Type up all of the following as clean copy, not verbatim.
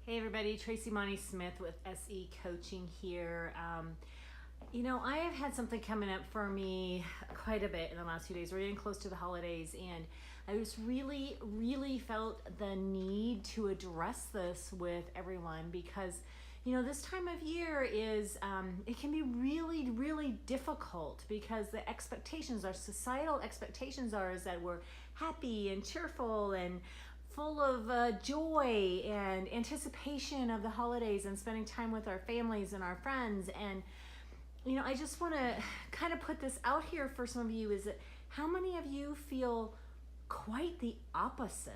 Hey everybody, Tracy Monty Smith with SE Coaching here. I have had something coming up for me quite a bit in the last few days. We're getting close to the holidays, and I just really felt the need to address this with everyone because, this time of year is, it can be really difficult because the expectations, our societal expectations is that we're happy and cheerful and full of joy and anticipation of the holidays and spending time with our families and our friends. And I just want to kind of put this out here for some of you, is that how many of you feel quite the opposite?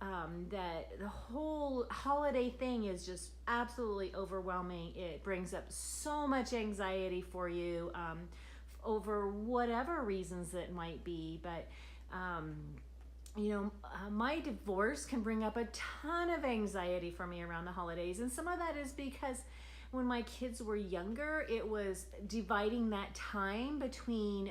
That the whole holiday thing is just absolutely overwhelming. It brings up so much anxiety for you, over whatever reasons it might be. But my divorce can bring up a ton of anxiety for me around the holidays. And some of that is because when my kids were younger, it was dividing that time between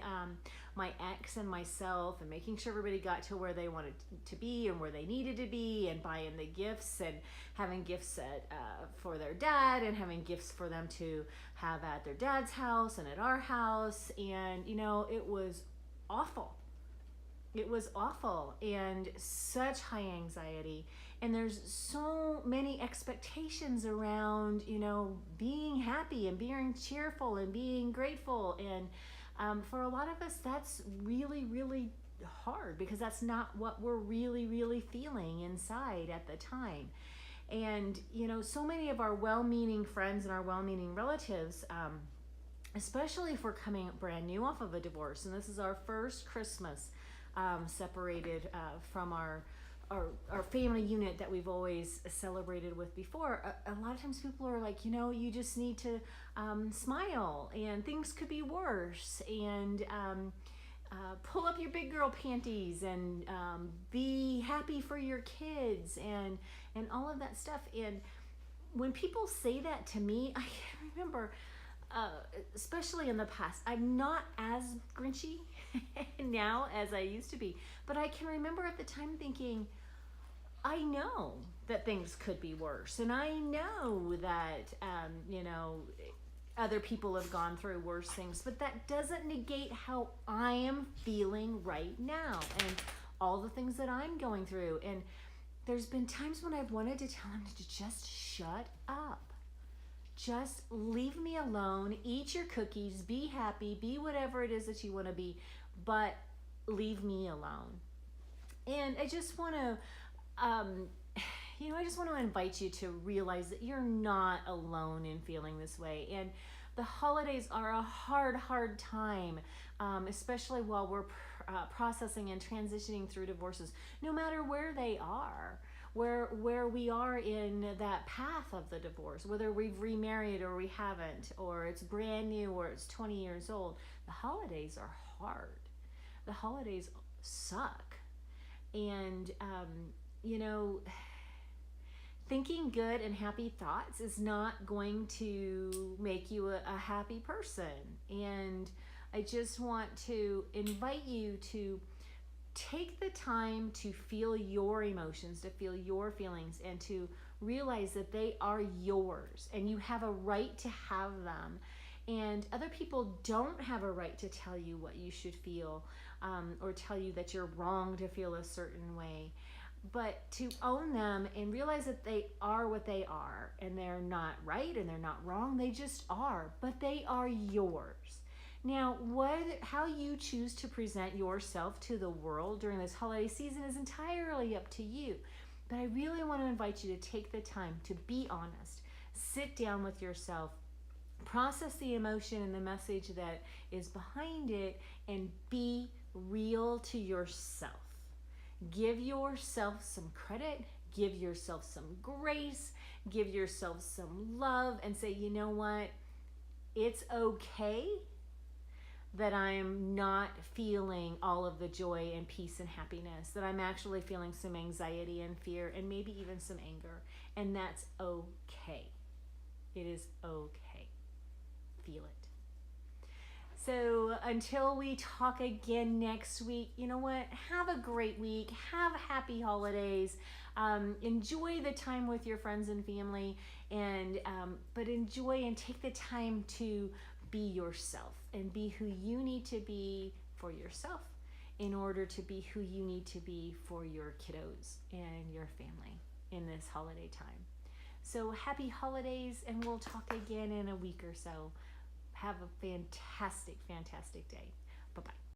my ex and myself and making sure everybody got to where they wanted to be and where they needed to be, and buying the gifts and having gifts for their dad and having gifts for them to have at their dad's house and at our house. And, it was awful. It was awful and such high anxiety. And there's so many expectations around, being happy and being cheerful and being grateful. And for a lot of us, that's really hard because that's not what we're really feeling inside at the time. And, so many of our well-meaning friends and our well-meaning relatives, especially if we're coming brand new off of a divorce, and this is our first Christmas separated from our family unit that we've always celebrated with before. A lot of times people are like, you just need to smile, and things could be worse, and pull up your big girl panties, and be happy for your kids, and all of that stuff. And when people say that to me, I remember, especially in the past, I'm not as grinchy now as I used to be, but I can remember at the time thinking, I know that things could be worse, and I know that other people have gone through worse things, but that doesn't negate how I am feeling right now and all the things that I'm going through. And there's been times when I've wanted to tell him to just shut up. Just leave me alone, eat your cookies, be happy, be whatever it is that you want to be, but leave me alone. And I just want to, invite you to realize that you're not alone in feeling this way. And the holidays are a hard time, especially while we're processing and transitioning through divorces, no matter where they are. Where we are in that path of the divorce, whether we've remarried or we haven't, or it's brand new or it's 20 years old, the holidays are hard. The holidays suck. And, thinking good and happy thoughts is not going to make you a happy person. And I just want to invite you to take the time to feel your emotions, to feel your feelings, and to realize that they are yours and you have a right to have them. And other people don't have a right to tell you what you should feel, or tell you that you're wrong to feel a certain way. But to own them and realize that they are what they are, and they're not right and they're not wrong, they just are, but they are yours. Now, how you choose to present yourself to the world during this holiday season is entirely up to you. But I really want to invite you to take the time to be honest, sit down with yourself, process the emotion and the message that is behind it, and be real to yourself. Give yourself some credit, give yourself some grace, give yourself some love, and say, you know what? It's okay that I'm not feeling all of the joy and peace and happiness, that I'm actually feeling some anxiety and fear and maybe even some anger. And that's okay. It is okay. Feel it. So until we talk again next week, you know what? Have a great week. Have happy holidays. Enjoy the time with your friends and family, and but enjoy and take the time to be yourself and be who you need to be for yourself in order to be who you need to be for your kiddos and your family in this holiday time. So happy holidays, and we'll talk again in a week or so. Have a fantastic, fantastic day. Bye-bye.